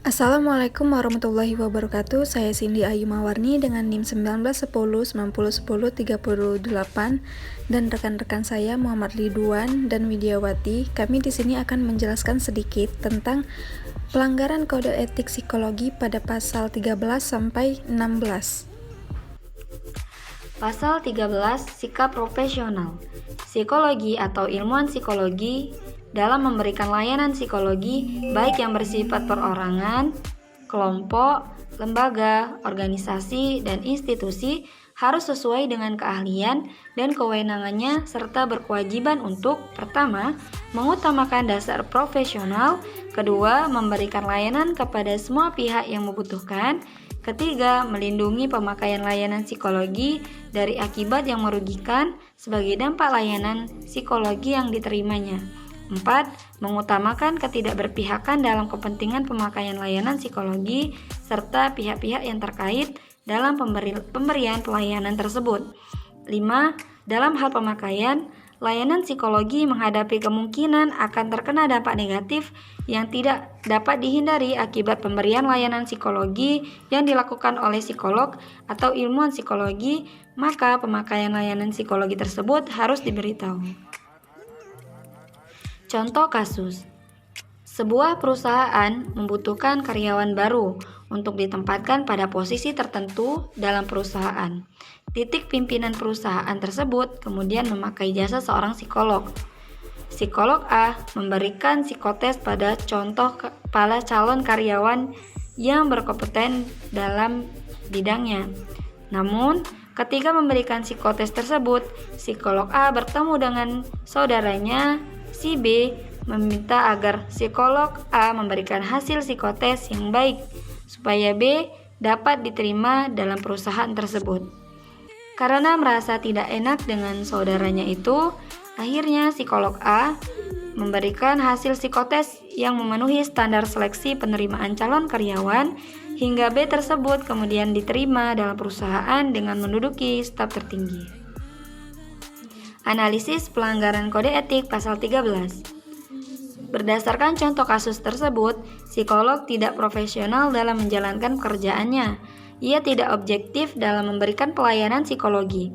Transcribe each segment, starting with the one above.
Assalamualaikum warahmatullahi wabarakatuh. Saya Cindy Ayu Mawarni dengan NIM 1910901038 dan rekan-rekan saya Muhammad Ridwan dan Widiawati. Kami di sini akan menjelaskan sedikit tentang pelanggaran kode etik psikologi pada pasal 13 sampai 16. Pasal 13, sikap profesional. Psikologi atau ilmuwan psikologi dalam memberikan layanan psikologi baik yang bersifat perorangan, kelompok, lembaga, organisasi, dan institusi harus sesuai dengan keahlian dan kewenangannya serta berkewajiban untuk pertama, mengutamakan dasar profesional, kedua, memberikan layanan kepada semua pihak yang membutuhkan, ketiga, melindungi pemakaian layanan psikologi dari akibat yang merugikan sebagai dampak layanan psikologi yang diterimanya. 4. Mengutamakan ketidakberpihakan dalam kepentingan pemakaian layanan psikologi serta pihak-pihak yang terkait dalam pemberian pelayanan tersebut. 5. Dalam hal pemakaian, layanan psikologi menghadapi kemungkinan akan terkena dampak negatif yang tidak dapat dihindari akibat pemberian layanan psikologi yang dilakukan oleh psikolog atau ilmuwan psikologi, maka pemakaian layanan psikologi tersebut harus diberitahu. Contoh kasus, sebuah perusahaan membutuhkan karyawan baru untuk ditempatkan pada posisi tertentu dalam perusahaan. Titik pimpinan perusahaan tersebut kemudian memakai jasa seorang psikolog. Psikolog A memberikan psikotes pada contoh kepala calon karyawan yang berkompeten dalam bidangnya. Namun, ketika memberikan psikotes tersebut, psikolog A bertemu dengan saudaranya si B meminta agar psikolog A memberikan hasil psikotes yang baik supaya B dapat diterima dalam perusahaan tersebut. Karena merasa tidak enak dengan saudaranya itu, akhirnya psikolog A memberikan hasil psikotes yang memenuhi standar seleksi penerimaan calon karyawan hingga B tersebut kemudian diterima dalam perusahaan dengan menduduki staf tertinggi. Analisis pelanggaran kode etik pasal 13. Berdasarkan contoh kasus tersebut, psikolog tidak profesional dalam menjalankan pekerjaannya. Ia tidak objektif dalam memberikan pelayanan psikologi,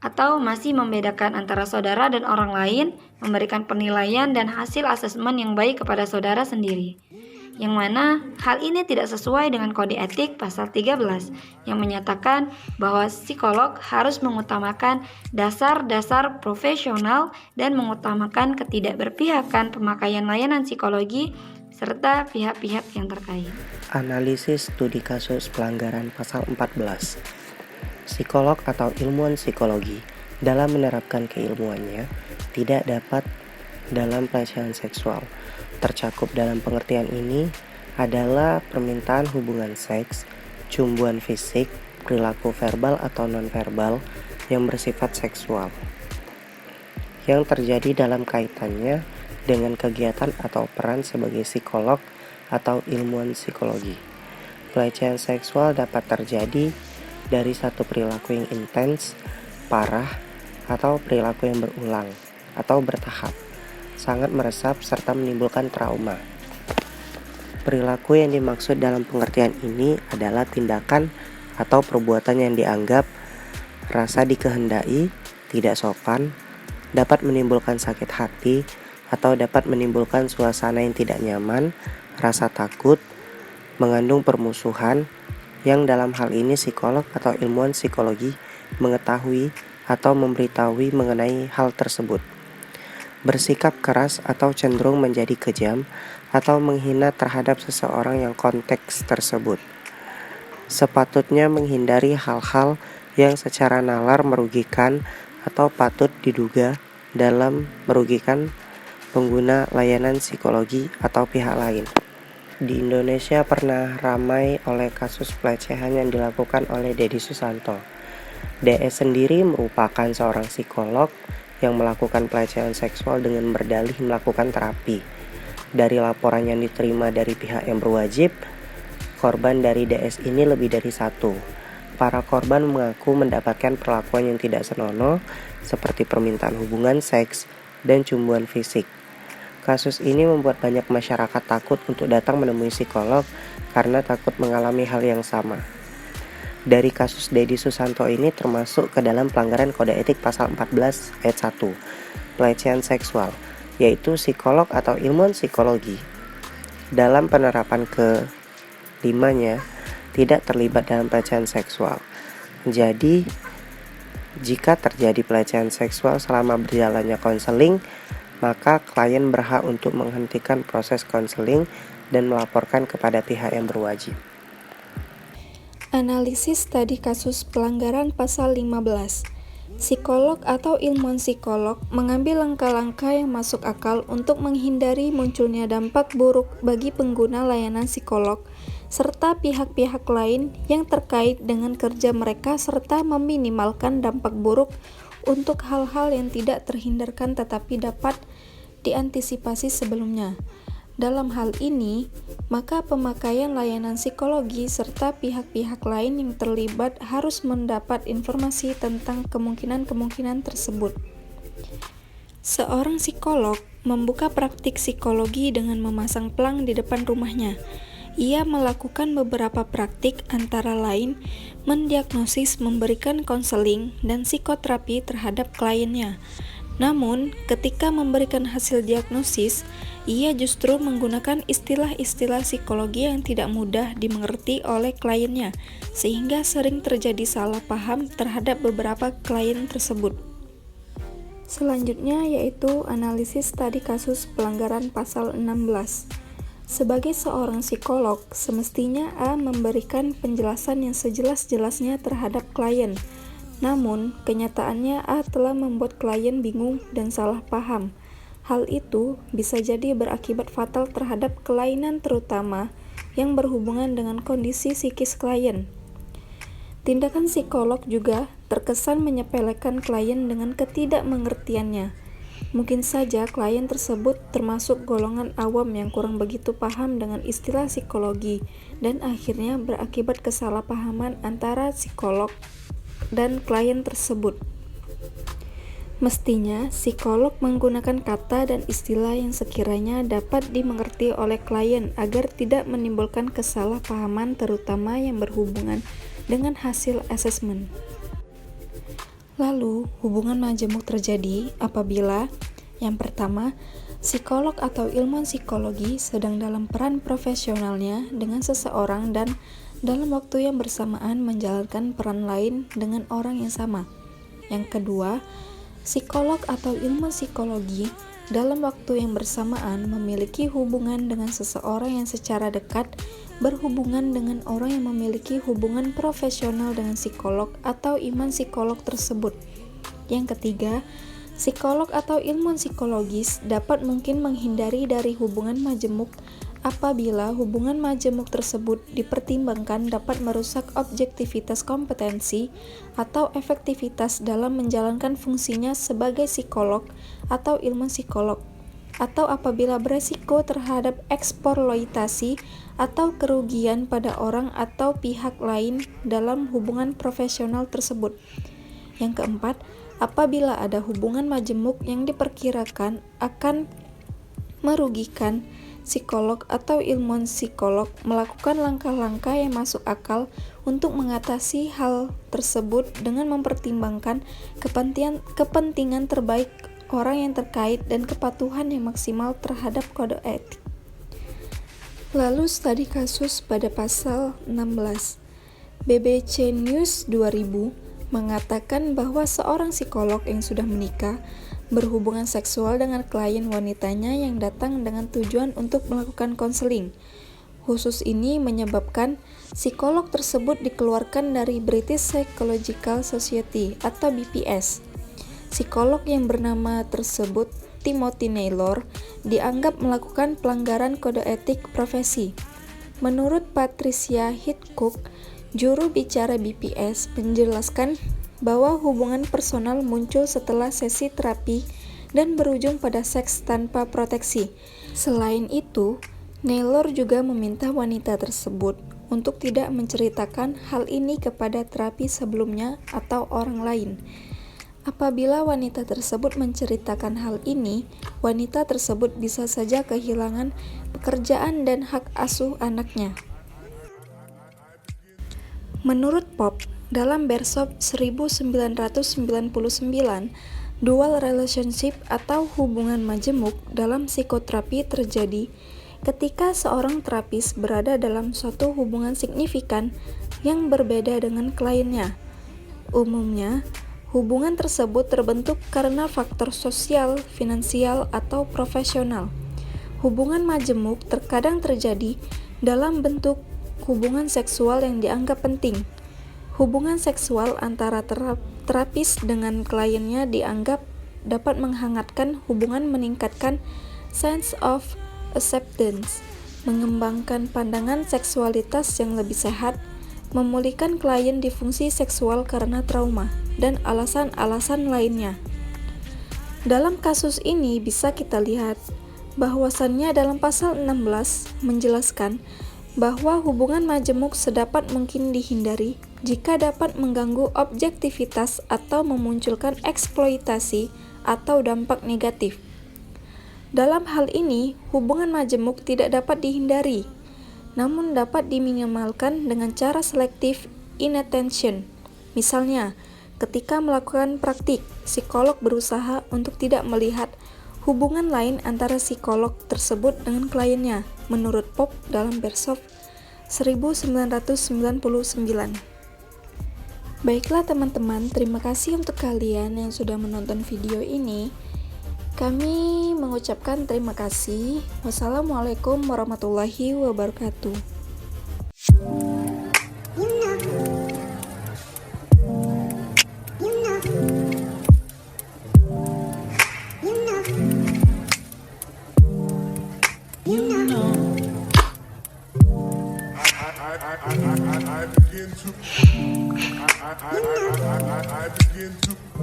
atau masih membedakan antara saudara dan orang lain, memberikan penilaian dan hasil asesmen yang baik kepada saudara sendiri. Yang mana hal ini tidak sesuai dengan kode etik pasal 13 yang menyatakan bahwa psikolog harus mengutamakan dasar-dasar profesional dan mengutamakan ketidakberpihakan pemakaian layanan psikologi serta pihak-pihak yang terkait. Analisis studi kasus pelanggaran pasal 14. Psikolog atau ilmuwan psikologi dalam menerapkan keilmuannya tidak dapat dalam pelecehan seksual. Tercakup dalam pengertian ini adalah permintaan hubungan seks, cumbuan fisik, perilaku verbal atau nonverbal yang bersifat seksual yang terjadi dalam kaitannya dengan kegiatan atau peran sebagai psikolog atau ilmuwan psikologi. Pelecehan seksual dapat terjadi dari satu perilaku yang intens, parah, atau perilaku yang berulang atau bertahap, sangat meresap serta menimbulkan trauma. Perilaku yang dimaksud dalam pengertian ini adalah tindakan atau perbuatan yang dianggap rasa dikehendaki, tidak sopan, dapat menimbulkan sakit hati, atau dapat menimbulkan suasana yang tidak nyaman, rasa takut, mengandung permusuhan, yang dalam hal ini psikolog atau ilmuwan psikologi mengetahui atau memberitahui mengenai hal tersebut. Bersikap keras atau cenderung menjadi kejam atau menghina terhadap seseorang yang konteks tersebut. Sepatutnya menghindari hal-hal yang secara nalar merugikan atau patut diduga dalam merugikan pengguna layanan psikologi atau pihak lain. Di Indonesia pernah ramai oleh kasus pelecehan yang dilakukan oleh Deddy Susanto. DS sendiri merupakan seorang psikolog yang melakukan pelecehan seksual dengan berdalih melakukan terapi. Dari laporan yang diterima dari pihak yang berwajib, korban dari DS ini lebih dari satu. Para korban mengaku mendapatkan perlakuan yang tidak senonoh seperti permintaan hubungan seks, dan cemburuan fisik. Kasus ini membuat banyak masyarakat takut untuk datang menemui psikolog karena takut mengalami hal yang sama. Dari kasus Dedi Susanto ini termasuk ke dalam pelanggaran kode etik pasal 14 ayat 1, pelecehan seksual, yaitu psikolog atau ilmuwan psikologi dalam penerapan ke-5-nya tidak terlibat dalam pelecehan seksual. Jadi, jika terjadi pelecehan seksual selama berjalannya konseling, maka klien berhak untuk menghentikan proses konseling dan melaporkan kepada pihak yang berwajib. Analisis tadi kasus pelanggaran pasal 15. Psikolog atau ilmuwan psikolog mengambil langkah-langkah yang masuk akal untuk menghindari munculnya dampak buruk bagi pengguna layanan psikolog serta pihak-pihak lain yang terkait dengan kerja mereka serta meminimalkan dampak buruk untuk hal-hal yang tidak terhindarkan tetapi dapat diantisipasi sebelumnya. Dalam hal ini, maka pemakaian layanan psikologi serta pihak-pihak lain yang terlibat harus mendapat informasi tentang kemungkinan-kemungkinan tersebut. Seorang psikolog membuka praktik psikologi dengan memasang pelang di depan rumahnya. Ia melakukan beberapa praktik antara lain mendiagnosis, memberikan konseling, dan psikoterapi terhadap kliennya. Namun, ketika memberikan hasil diagnosis, ia justru menggunakan istilah-istilah psikologi yang tidak mudah dimengerti oleh kliennya, sehingga sering terjadi salah paham terhadap beberapa klien tersebut. Selanjutnya yaitu analisis tadi kasus pelanggaran pasal 16. Sebagai seorang psikolog, semestinya A memberikan penjelasan yang sejelas-jelasnya terhadap klien. Namun, kenyataannya A telah membuat klien bingung dan salah paham. Hal itu bisa jadi berakibat fatal terhadap kelainan terutama yang berhubungan dengan kondisi psikis klien. Tindakan psikolog juga terkesan menyepelekan klien dengan ketidakmengertiannya. Mungkin saja klien tersebut termasuk golongan awam yang kurang begitu paham dengan istilah psikologi dan akhirnya berakibat kesalahpahaman antara psikolog dan klien tersebut. Mestinya, psikolog menggunakan kata dan istilah yang sekiranya dapat dimengerti oleh klien agar tidak menimbulkan kesalahpahaman terutama yang berhubungan dengan hasil asesmen. Lalu, hubungan majemuk terjadi apabila yang pertama, psikolog atau ilmuwan psikologi sedang dalam peran profesionalnya dengan seseorang dan dalam waktu yang bersamaan menjalankan peran lain dengan orang yang sama. Yang kedua, psikolog atau ilmu psikologi dalam waktu yang bersamaan memiliki hubungan dengan seseorang yang secara dekat berhubungan dengan orang yang memiliki hubungan profesional dengan psikolog atau ilmuwan psikolog tersebut. Yang ketiga, psikolog atau ilmuwan psikologis dapat mungkin menghindari dari hubungan majemuk apabila hubungan majemuk tersebut dipertimbangkan dapat merusak objektivitas kompetensi atau efektivitas dalam menjalankan fungsinya sebagai psikolog atau ilmuwan psikolog, atau apabila beresiko terhadap eksploitasi atau kerugian pada orang atau pihak lain dalam hubungan profesional tersebut. Yang keempat, apabila ada hubungan majemuk yang diperkirakan akan merugikan psikolog atau ilmuwan psikolog melakukan langkah-langkah yang masuk akal untuk mengatasi hal tersebut dengan mempertimbangkan kepentingan terbaik orang yang terkait dan kepatuhan yang maksimal terhadap kode etik. Lalu studi kasus pada pasal 16. BBC News 2000 mengatakan bahwa seorang psikolog yang sudah menikah berhubungan seksual dengan klien wanitanya yang datang dengan tujuan untuk melakukan konseling. Khusus ini menyebabkan psikolog tersebut dikeluarkan dari British Psychological Society atau BPS. Psikolog yang bernama tersebut, Timothy Naylor, dianggap melakukan pelanggaran kode etik profesi. Menurut Patricia Hitchcock, juru bicara BPS, menjelaskan bahwa hubungan personal muncul setelah sesi terapi dan berujung pada seks tanpa proteksi. Selain itu, Naylor juga meminta wanita tersebut untuk tidak menceritakan hal ini kepada terapi sebelumnya atau orang lain. Apabila wanita tersebut menceritakan hal ini, wanita tersebut bisa saja kehilangan pekerjaan dan hak asuh anaknya. Menurut Popp, dalam Bersop 1999, dual relationship atau hubungan majemuk dalam psikoterapi terjadi ketika seorang terapis berada dalam suatu hubungan signifikan yang berbeda dengan kliennya. Umumnya, hubungan tersebut terbentuk karena faktor sosial, finansial, atau profesional. Hubungan majemuk terkadang terjadi dalam bentuk hubungan seksual yang dianggap penting. Hubungan seksual antara terapis dengan kliennya dianggap dapat menghangatkan hubungan, meningkatkan sense of acceptance, mengembangkan pandangan seksualitas yang lebih sehat, memulihkan klien disfungsi seksual karena trauma, dan alasan-alasan lainnya. Dalam kasus ini bisa kita lihat bahwasannya dalam pasal 16 menjelaskan bahwa hubungan majemuk sedapat mungkin dihindari jika dapat mengganggu objektivitas atau memunculkan eksploitasi atau dampak negatif. Dalam hal ini, hubungan majemuk tidak dapat dihindari, namun dapat diminimalkan dengan cara selektif inattention. Misalnya, ketika melakukan praktik, psikolog berusaha untuk tidak melihat hubungan lain antara psikolog tersebut dengan kliennya, menurut Popp dalam Bersop 1999. Baiklah teman-teman, terima kasih untuk kalian yang sudah menonton video ini. Kami mengucapkan terima kasih. Wassalamualaikum warahmatullahi wabarakatuh. I begin to